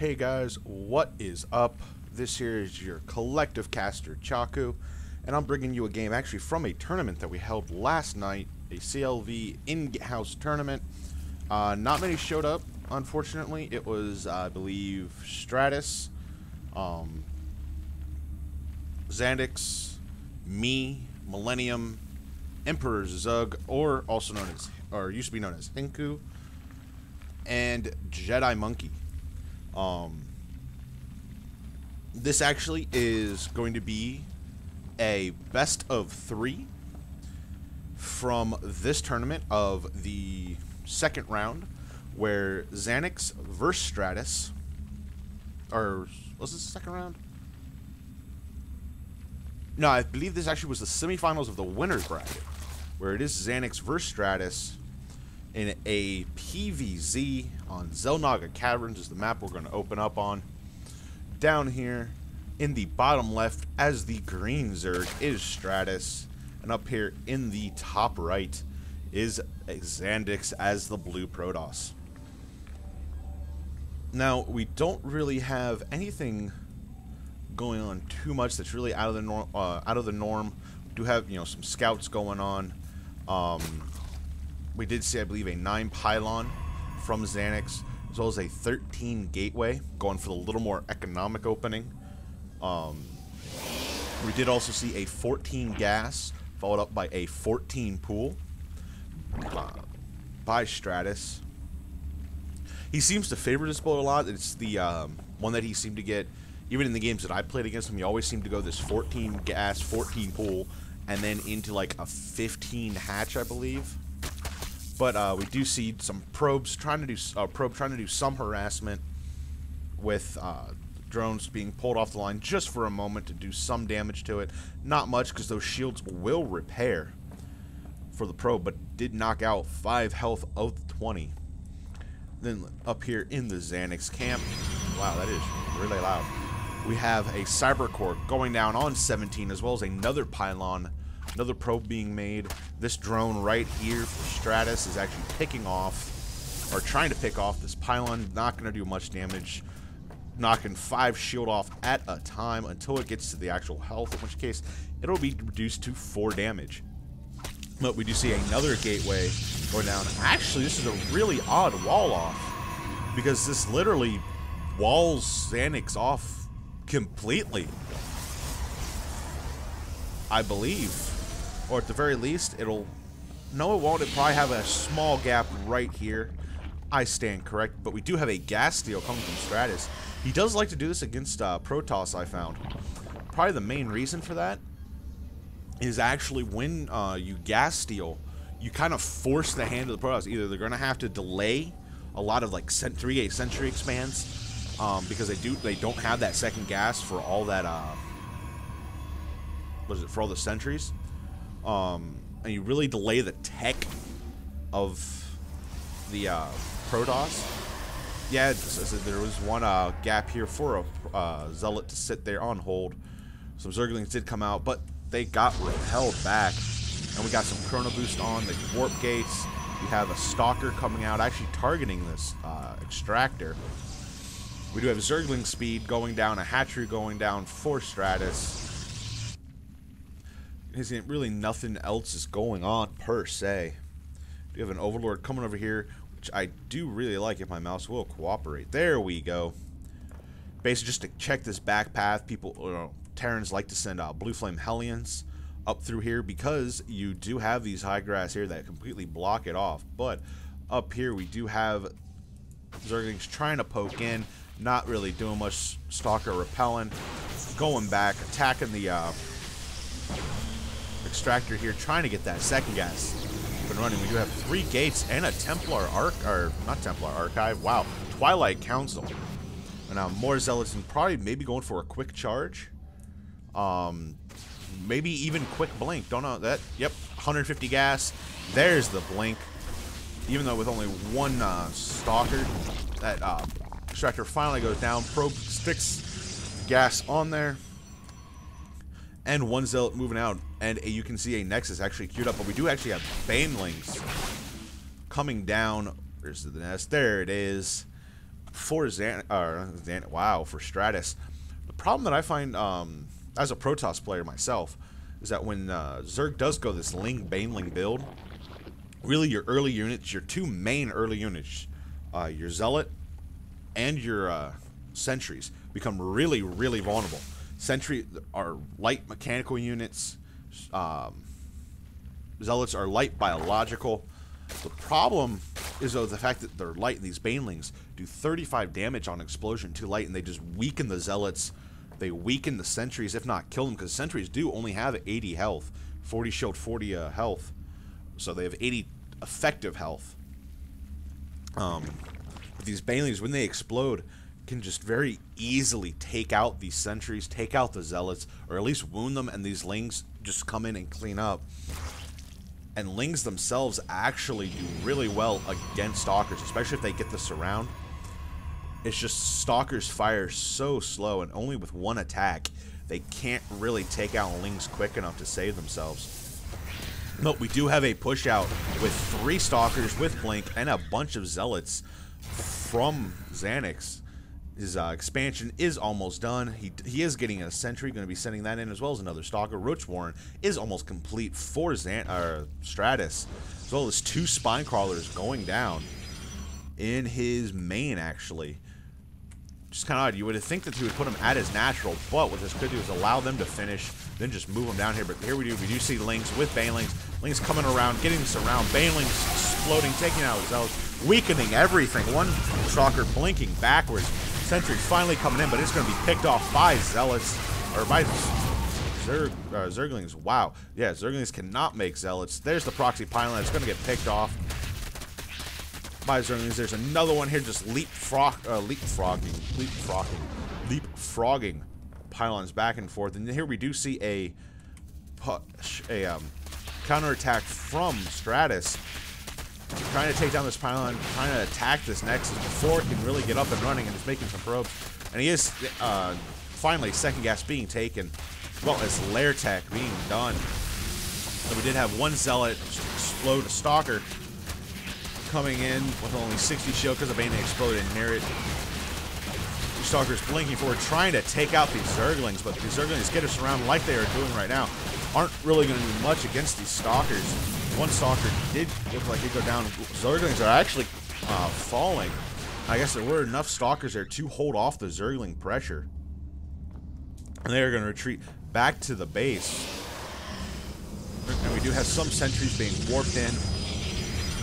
Hey guys, what is up? This here is your collective caster, Chakuu, and I'm bringing you a game actually from a tournament that we held last night, a CLV in-house tournament. Not many showed up, unfortunately. It was, I believe, Stratus, Xandixs, me, Millennium, Emperor Zug, or also known as, or used to be known as Hinku, and Jedi Monkey. This actually is going to be a best of 3 from this tournament of the second round, where Xandixs versus Stratus, or was this the second round? No, I believe this actually was the semifinals of the winner's bracket, where it is Xandixs versus Stratus in a PVZ on Xel'Naga Caverns is the map we're going to open up on. Down here in the bottom left as the green Zerg is Stratus, and up here in the top right is Xandixs as the blue Protoss. Now, we don't really have anything going on too much that's really out of the norm. We do have, some scouts going on. We did see, I believe, a 9 pylon from Xandixs, as well as a 13 gateway, going for the little more economic opening. We did also see a 14 gas, followed up by a 14 pool by Stratus. He seems to favor this build a lot. It's the one that he seemed to get, even in the games that I played against him, he always seemed to go this 14 gas, 14 pool, and then into like a 15 hatch, I believe. But we do see some probes trying to do some harassment with drones being pulled off the line just for a moment to do some damage to it. Not much, because those shields will repair for the probe, but did knock out 5 health of the 20. Then up here in the Xandixs camp, wow, that is really loud. We have a cyber core going down on 17, as well as another pylon. Another probe being made. This drone right here for Stratus is actually picking off, or trying to pick off, this pylon. Not going to do much damage. Knocking 5 shield off at a time until it gets to the actual health, in which case it'll be reduced to 4 damage. But we do see another gateway going down. Actually, this is a really odd wall off, because this literally walls Xandixs off completely, I believe. Or at the very least, it'll... No, it won't. It'll probably have a small gap right here. I stand correct. But we do have a gas steal coming from Stratus. He does like to do this against Protoss, I found. Probably the main reason for that is actually when you gas steal, you kind of force the hand of the Protoss. Either they're going to have to delay a lot of like 3-gate sentry expands, because they don't have that second gas for all that for all the sentries. And you really delay the tech of the Protoss. Yeah, there was one gap here for a Zealot to sit there on hold. Some Zerglings did come out, but they got repelled back. And we got some Chrono Boost on the warp gates. We have a Stalker coming out, actually targeting this extractor. We do have Zergling speed going down, a hatchery going down for Stratus. Really nothing else is going on per se. We have an Overlord coming over here, which I do really like if my mouse will cooperate. There we go. Basically, just to check this back path, people, Terrans like to send Blue Flame Hellions up through here, because you do have these high grass here that completely block it off. But up here, we do have Zerglings trying to poke in, not really doing much. Stalker repelling, going back, attacking the extractor here, trying to get that second gas up and running. We do have 3 gates and a Templar not Templar Archive. Wow, Twilight Council. And now more Zealots, and probably maybe going for a quick charge. Maybe even quick blink. Don't know that. Yep, 150 gas. There's the blink. Even though with only 1 Stalker, that extractor finally goes down. Probe sticks gas on there. And 1 Zealot moving out, and you can see a Nexus actually queued up, but we do actually have Banelings coming down. Where's the nest? There it is. for wow, for Stratus. The problem that I find as a Protoss player myself is that when Zerg does go this Ling Baneling build, really your early units, your two main early units, your Zealot and your Sentries, become really, really vulnerable. Sentry are light mechanical units. Zealots are light biological. The problem is, though, the fact that they're light and these Banelings do 35 damage on explosion too light, and they just weaken the Zealots. They weaken the Sentries, if not kill them, because Sentries do only have 80 health. 40 shield, 40 health. So they have 80 effective health. But these Banelings, when they explode, can just very easily take out these Sentries, take out the Zealots, or at least wound them, and these Lings just come in and clean up. And Lings themselves actually do really well against Stalkers, especially if they get the surround. It's just Stalkers fire so slow, and only with one attack, they can't really take out Lings quick enough to save themselves. But we do have a push out with 3 Stalkers with Blink and a bunch of Zealots from Xandixs. His expansion is almost done. He is getting a Sentry, going to be sending that in, as well as another Stalker. Roach Warren is almost complete for Stratus, as well as 2 Spine Crawlers going down in his main, actually. Just kind of odd. You would think that he would put him at his natural, but what this could do is allow them to finish, then just move him down here. But here we do see Lings with Banelings. Lings coming around, getting this around. Banelings exploding, taking out Zealots, weakening everything. One Stalker blinking backwards. Sentry finally coming in, but it's going to be picked off by Zealots, or by Zerglings. Wow. Yeah, Zerglings cannot make Zealots. There's the proxy pylon. It's going to get picked off by Zerglings. There's another one here just leapfrogging pylons back and forth. And here we do see a counterattack from Stratus, trying to take down this pylon, trying to attack this Nexus before it can really get up and running, and is making some probes. And he is finally second gas being taken, as well as Lair Tech being done. So we did have one Zealot explode a Stalker coming in with only 60 shield because the Bane exploded near it. Two Stalkers blinking forward, trying to take out these Zerglings, but these Zerglings get us around like they are doing right now. Aren't really going to do much against these Stalkers. One Stalker did look like he'd go down. Zerglings are actually falling. I guess there were enough Stalkers there to hold off the Zergling pressure. And they are going to retreat back to the base. And we do have some sentries being warped in.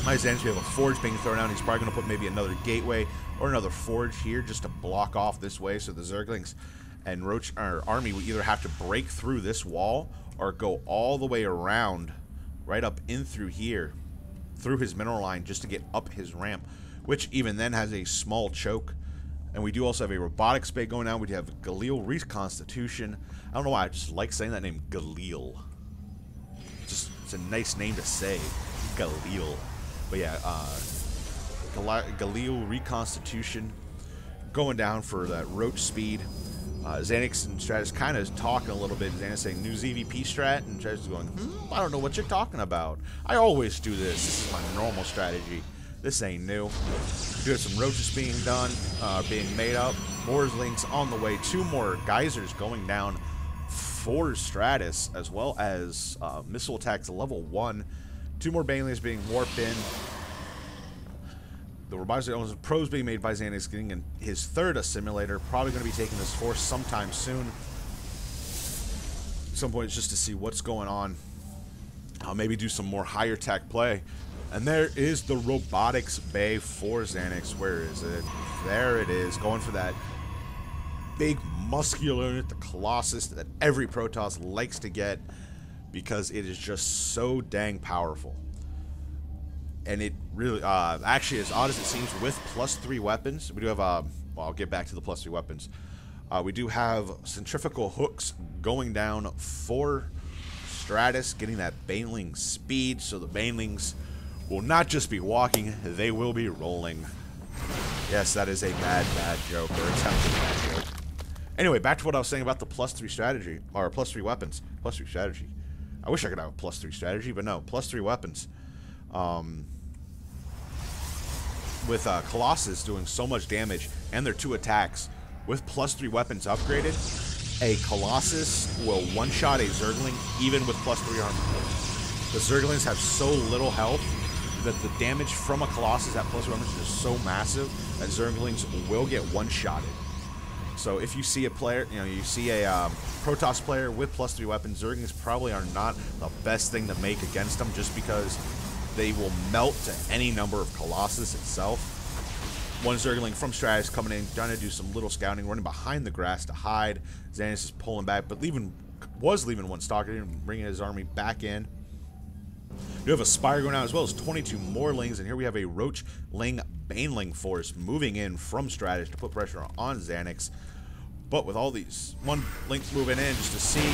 My Xandixs, we have a forge being thrown out. He's probably going to put maybe another gateway or another forge here just to block off this way, so the Zerglings and Roach army will either have to break through this wall or go all the way around, right up in through here, through his mineral line, just to get up his ramp, which even then has a small choke. And we do also have a robotics bay going on. We have Galil Reconstitution. I don't know why, I just like saying that name, Galil. It's a nice name to say, Galil. But yeah, Galil Reconstitution going down for that Roach speed. Xandixs and Stratus kind of talking a little bit. Xandixs saying new ZVP strat, and Stratus is going, I don't know what you're talking about. I always do this. This is my normal strategy. This ain't new. We have some Roaches being done, being made up. More Links on the way. 2 more Geysers going down for Stratus, as well as missile attacks level 1. 2 more Banelings being warped in. The robotics probes being made by Xandixs, getting in his 3rd assimilator. Probably going to be taking this force sometime soon. At some point, just to see what's going on. Maybe do some more higher tech play. And there is the robotics bay for Xandixs. Where is it? There it is. Going for that big muscular unit, the Colossus, that every Protoss likes to get, because it is just so dang powerful. And it really, actually, as odd as it seems, with +3 weapons, we do have, well, I'll get back to the +3 weapons. We do have centrifugal hooks going down for Stratus, getting that Baneling speed, so the Banelings will not just be walking, they will be rolling. Yes, that is a bad joke, or attempted bad joke. Anyway, back to what I was saying about the +3 strategy, or +3 weapons, +3 strategy. I wish I could have a +3 strategy, but no, +3 weapons. Colossus doing so much damage and their 2 attacks with +3 weapons upgraded, a Colossus will one-shot a Zergling even with +3 armor. The Zerglings have so little health that the damage from a Colossus at +3 weapons is so massive that Zerglings will get one-shotted. So if you see a player, you see a Protoss player with +3 weapons, Zerglings probably are not the best thing to make against them just because they will melt to any number of Colossus itself. One Zergling from Stratus coming in, trying to do some little scouting, running behind the grass to hide. Xandixs is pulling back, but was leaving one Stalker and bringing his army back in. You have a Spire going out as well as 22 more Lings, and here we have a Roach Ling Baneling force moving in from Stratus to put pressure on Xandixs. But with all these one Link moving in just to see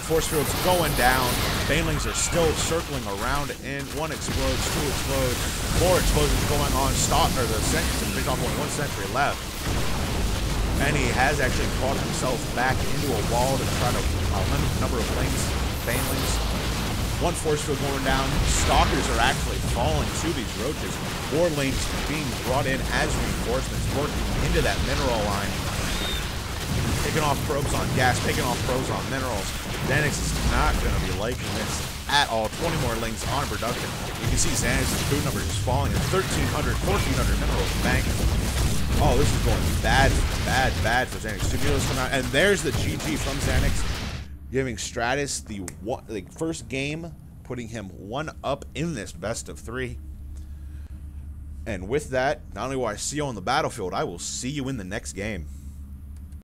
force fields going down, Banelings are still circling around, and 1 explodes, 2 explode, more explosions going on. The Xandixs have picked off only 1 sentry left, and he has actually caught himself back into a wall to try to limit the number of Banelings. 1 force field going down. Stalkers are actually falling to these roaches. More Lings being brought in as reinforcements, working into that mineral line. Picking off probes on gas, picking off probes on minerals. Xandixs is not going to be liking this at all. 20 more Lings on production. You can see Xandixs' food numbers just falling at 1,300, 1,400 minerals bank. Oh, this is going bad for Xandixs. Studios come out, and there's the GG from Xandixs, giving Stratus the first game, putting him 1 up in this best of 3. And with that, not only will I see you on the battlefield, I will see you in the next game.